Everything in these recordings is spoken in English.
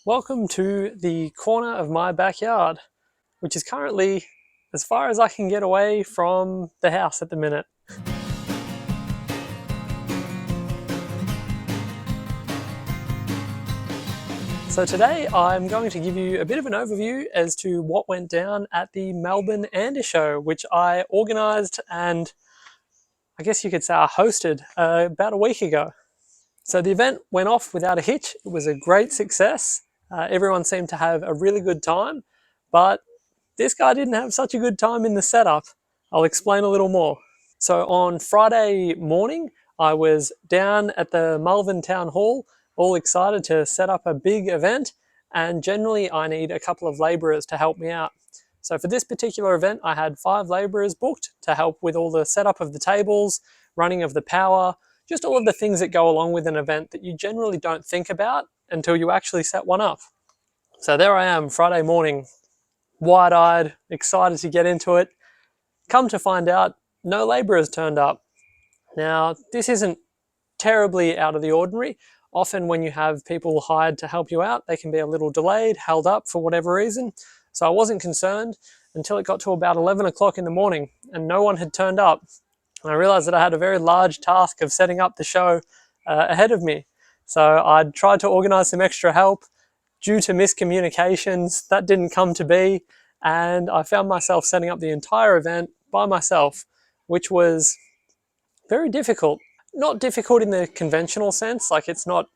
Welcome to the corner of my backyard, which is currently as far as I can get away from the house at the minute. So today I'm going to give you a bit of an overview as to what went down at the Melbourne Show, which I organised and I guess you could say I hosted about a week ago. So the event went off without a hitch. It was a great success. Everyone seemed to have a really good time, but this guy didn't have such a good time in the setup. I'll explain a little more. So on Friday morning, I was down at the Melbourne Town Hall, all excited to set up a big event, and generally I need a couple of labourers to help me out. So for this particular event, I had 5 labourers booked to help with all the setup of the tables, running of the power, just all of the things that go along with an event that you generally don't think about until you actually set one up. So there I am, Friday morning, wide-eyed, excited to get into it. Come to find out, no labourers turned up. Now, this isn't terribly out of the ordinary. Often when you have people hired to help you out, they can be a little delayed, held up for whatever reason. So I wasn't concerned until it got to about 11 o'clock in the morning and no one had turned up. And I realised that I had a very large task of setting up the show ahead of me. So I'd tried to organise some extra help. Due to miscommunications, that didn't come to be, and I found myself setting up the entire event by myself, which was very difficult. Not difficult in the conventional sense, like it's not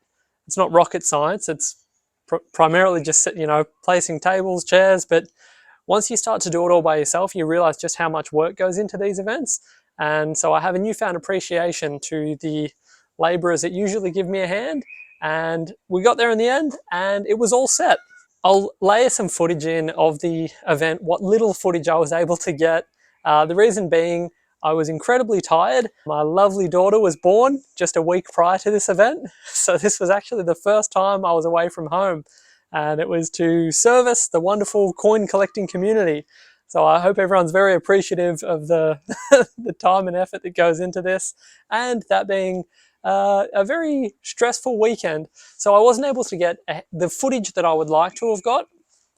rocket science. It's primarily just placing tables, chairs, but once you start to do it all by yourself, you realize just how much work goes into these events. And so I have a newfound appreciation to the labourers that usually give me a hand, and we got there in the end and it was all set. I'll layer some footage in of the event, what little footage I was able to get. The reason being, I was incredibly tired. My lovely daughter was born just a week prior to this event, so this was actually the first time I was away from home, and it was to service the wonderful coin collecting community. So I hope everyone's very appreciative of the, the time and effort that goes into this, and that being a very stressful weekend. So I wasn't able to get the footage that I would like to have got.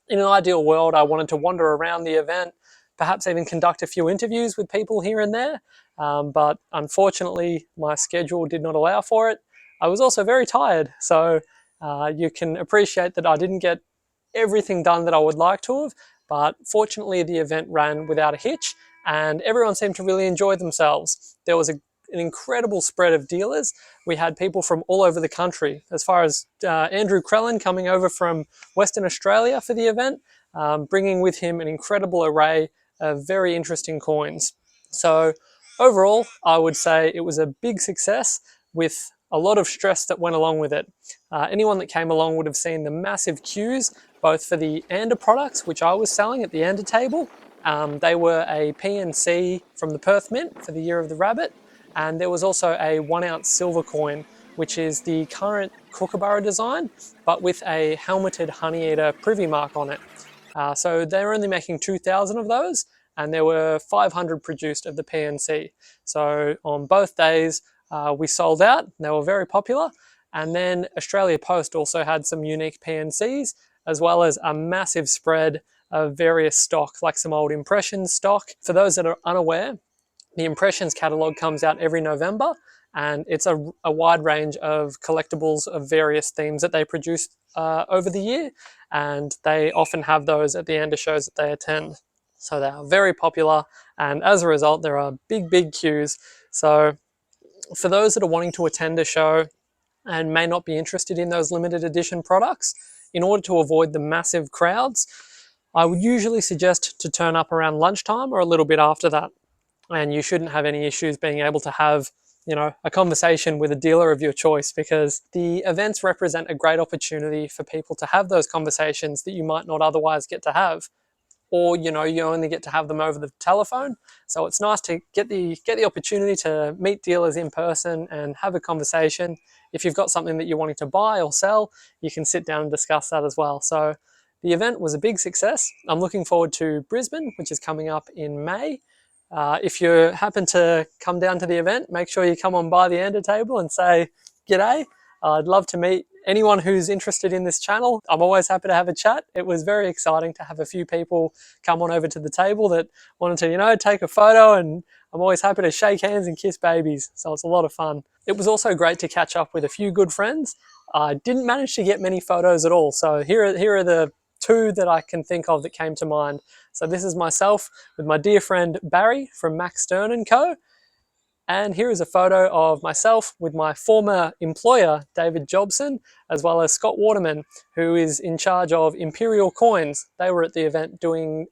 In an ideal world, I wanted to wander around the event, perhaps even conduct a few interviews with people here and there. But unfortunately, my schedule did not allow for it. I was also very tired, so you can appreciate that I didn't get everything done that I would like to have, but fortunately the event ran without a hitch and everyone seemed to really enjoy themselves. There was an incredible spread of dealers. We had people from all over the country, as far as Andrew Crellin coming over from Western Australia for the event, bringing with him an incredible array of very interesting coins. So overall, I would say it was a big success with a lot of stress that went along with it. Anyone that came along would have seen the massive queues, both for the ANDA products, which I was selling at the ANDA table. They were a PNC from the Perth Mint for the Year of the Rabbit, and there was also a 1 ounce silver coin, which is the current Kookaburra design, but with a helmeted honey eater privy mark on it. So they're only making 2,000 of those, and there were 500 produced of the PNC. So on both days, we sold out. They were very popular. And then Australia Post also had some unique PNCs, as well as a massive spread of various stock, like some old Impressions stock. For those that are unaware, the Impressions catalogue comes out every November, and it's a wide range of collectibles of various themes that they produce over the year, and they often have those at the ANDA shows that they attend. So they are very popular, and as a result, there are big queues. So for those that are wanting to attend a show and may not be interested in those limited edition products, in order to avoid the massive crowds, I would usually suggest to turn up around lunchtime or a little bit after that. And you shouldn't have any issues being able to have a conversation with a dealer of your choice, because the events represent a great opportunity for people to have those conversations that you might not otherwise get to have, or you only get to have them over the telephone. So it's nice to get the opportunity to meet dealers in person and have a conversation. If you've got something that you're wanting to buy or sell, you can sit down and discuss that as well. So the event was a big success. I'm looking forward to Brisbane, which is coming up in May. If you happen to come down to the event, make sure you come on by the ANDA table and say g'day. I'd love to meet anyone who's interested in this channel, I'm always happy to have a chat. It was very exciting to have a few people come on over to the table that wanted to, you know, take a photo, and I'm always happy to shake hands and kiss babies. So it's a lot of fun. It was also great to catch up with a few good friends. I didn't manage to get many photos at all. So here are the two that I can think of that came to mind. So this is myself with my dear friend Barry from Max Stern & Co. And here is a photo of myself with my former employer, David Jobson, as well as Scott Waterman, who is in charge of Imperial Coins. They were at the event doing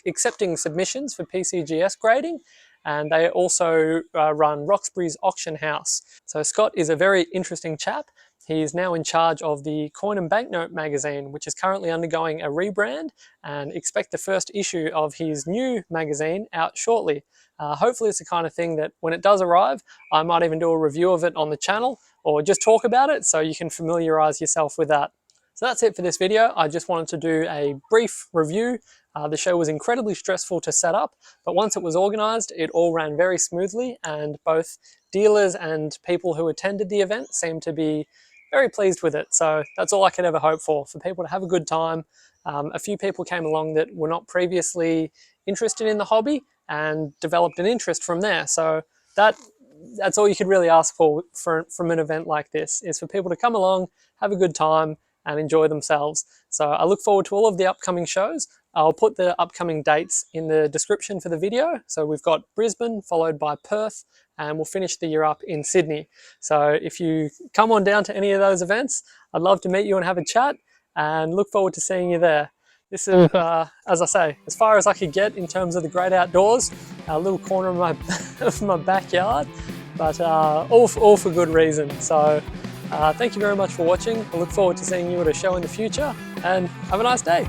accepting submissions for PCGS grading, and they also run Roxbury's Auction House. So Scott is a very interesting chap. He is now in charge of the Coin and Banknote magazine, which is currently undergoing a rebrand, and expect the first issue of his new magazine out shortly. Hopefully it's the kind of thing that when it does arrive, I might even do a review of it on the channel or just talk about it so you can familiarize yourself with that. So that's it for this video. I just wanted to do a brief review. The show was incredibly stressful to set up, but once it was organized, it all ran very smoothly, and both dealers and people who attended the event seemed to be very pleased with it. So that's all I could ever hope for people to have a good time. A few people came along that were not previously interested in the hobby and developed an interest from there. So that's all you could really ask for from an event like this, is for people to come along, have a good time, and enjoy themselves. So I look forward to all of the upcoming shows. I'll put the upcoming dates in the description for the video. So we've got Brisbane, followed by Perth, and we'll finish the year up in Sydney. So if you come on down to any of those events, I'd love to meet you and have a chat, and look forward to seeing you there. This is, as I say, as far as I could get in terms of the great outdoors, a little corner of my, of my backyard, but all for good reason. So thank you very much for watching. I look forward to seeing you at a show in the future, and have a nice day.